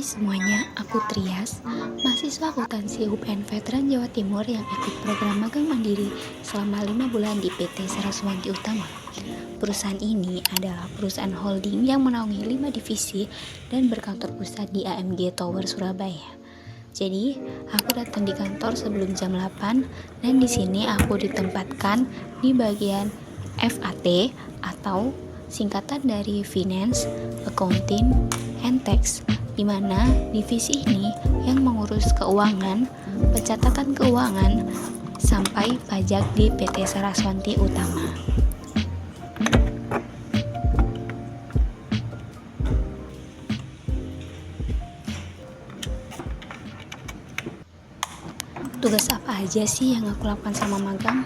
semuanya, aku Trias, mahasiswa akuntansi UPN Veteran Jawa Timur yang ikut program magang mandiri selama 5 bulan di PT Saraswati Utama. Perusahaan ini adalah perusahaan holding yang menaungi 5 divisi dan berkantor pusat di AMG Tower Surabaya. Jadi, aku datang di kantor sebelum jam 8 dan di sini aku ditempatkan di bagian FAT atau singkatan dari Finance, Accounting, and Tax, di mana divisi ini yang mengurus keuangan, pencatatan keuangan, sampai pajak di PT Saraswati Utama. Tugas apa aja sih yang aku lakukan sama magang?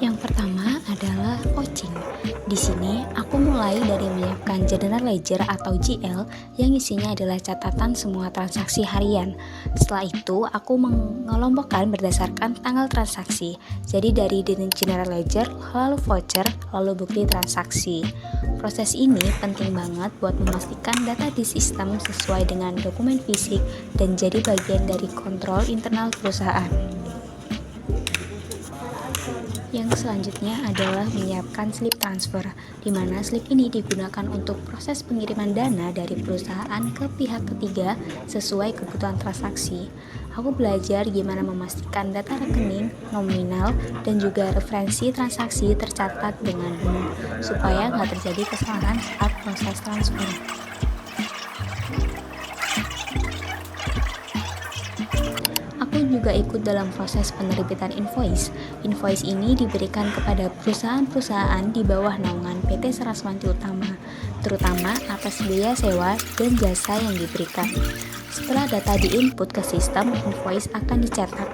Yang pertama adalah coaching. Di sini aku mulai dari menyiapkan General Ledger atau GL yang isinya adalah catatan semua transaksi harian. Setelah itu aku mengelompokkan berdasarkan tanggal transaksi. Jadi dari General Ledger, lalu voucher, lalu bukti transaksi. Proses ini penting banget buat memastikan data di sistem sesuai dengan dokumen fisik dan jadi bagian dari kontrol internal perusahaan. Yang selanjutnya adalah menyiapkan slip transfer, di mana slip ini digunakan untuk proses pengiriman dana dari perusahaan ke pihak ketiga sesuai kebutuhan transaksi. Aku belajar gimana memastikan data rekening, nominal, dan juga referensi transaksi tercatat dengan benar, supaya nggak terjadi kesalahan saat proses transfer. Aku juga ikut dalam proses penerbitan invoice. Invoice ini diberikan kepada perusahaan-perusahaan di bawah naungan PT Saraswati Utama, terutama atas biaya sewa dan jasa yang diberikan. Setelah data diinput ke sistem, invoice akan dicetak,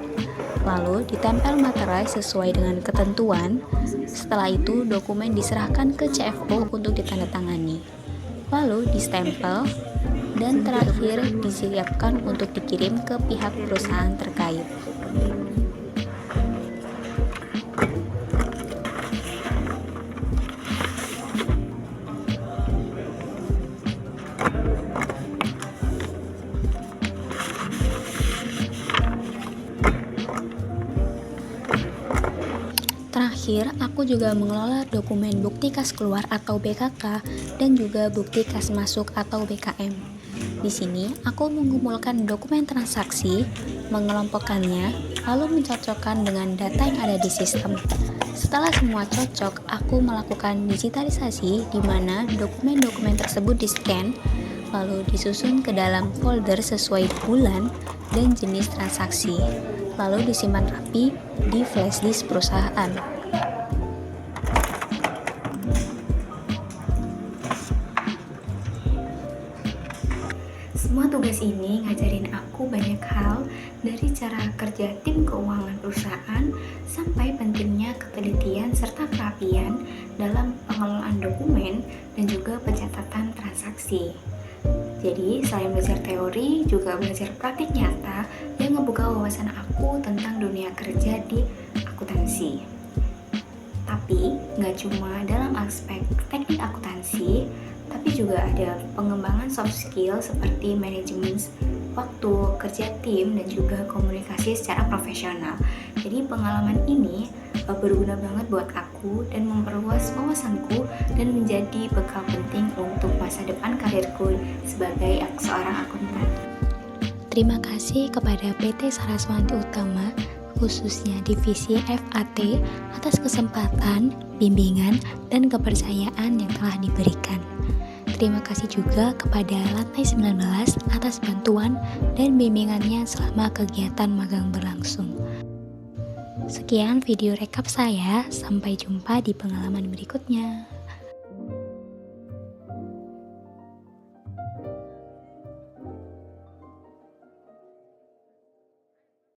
lalu ditempel materai sesuai dengan ketentuan. Setelah itu, dokumen diserahkan ke CFO untuk ditandatangani, lalu distempel, dan terakhir disiapkan untuk dikirim ke pihak perusahaan terkait. Terakhir, aku juga mengelola dokumen bukti kas keluar atau BKK dan juga bukti kas masuk atau BKM. Di sini, aku mengumpulkan dokumen transaksi, mengelompokkannya, lalu mencocokkan dengan data yang ada di sistem. Setelah semua cocok, aku melakukan digitalisasi di mana dokumen-dokumen tersebut di-scan, lalu disusun ke dalam folder sesuai bulan dan jenis transaksi, lalu disimpan rapi di flashdisk perusahaan. Semua tugas ini ngajarin aku banyak hal, dari cara kerja tim keuangan perusahaan sampai pentingnya ketelitian serta kerapian dalam pengelolaan dokumen dan juga pencatatan transaksi. Jadi, selain belajar teori, juga belajar praktik nyata yang ngebuka wawasan aku tentang dunia kerja di akuntansi. Tapi, nggak cuma dalam aspek teknik akuntansi, tapi juga ada pengembangan soft skill seperti manajemen waktu, kerja tim, dan juga komunikasi secara profesional. Jadi pengalaman ini berguna banget buat aku dan memperluas wawasanku dan menjadi bekal penting untuk masa depan karirku sebagai seorang akuntan. Terima kasih kepada PT Saraswati Utama, khususnya divisi FAT, atas kesempatan, bimbingan, dan kepercayaan yang telah diberikan. Terima kasih juga kepada Lantai 19 atas bantuan dan bimbingannya selama kegiatan magang berlangsung. Sekian video rekap saya, sampai jumpa di pengalaman berikutnya.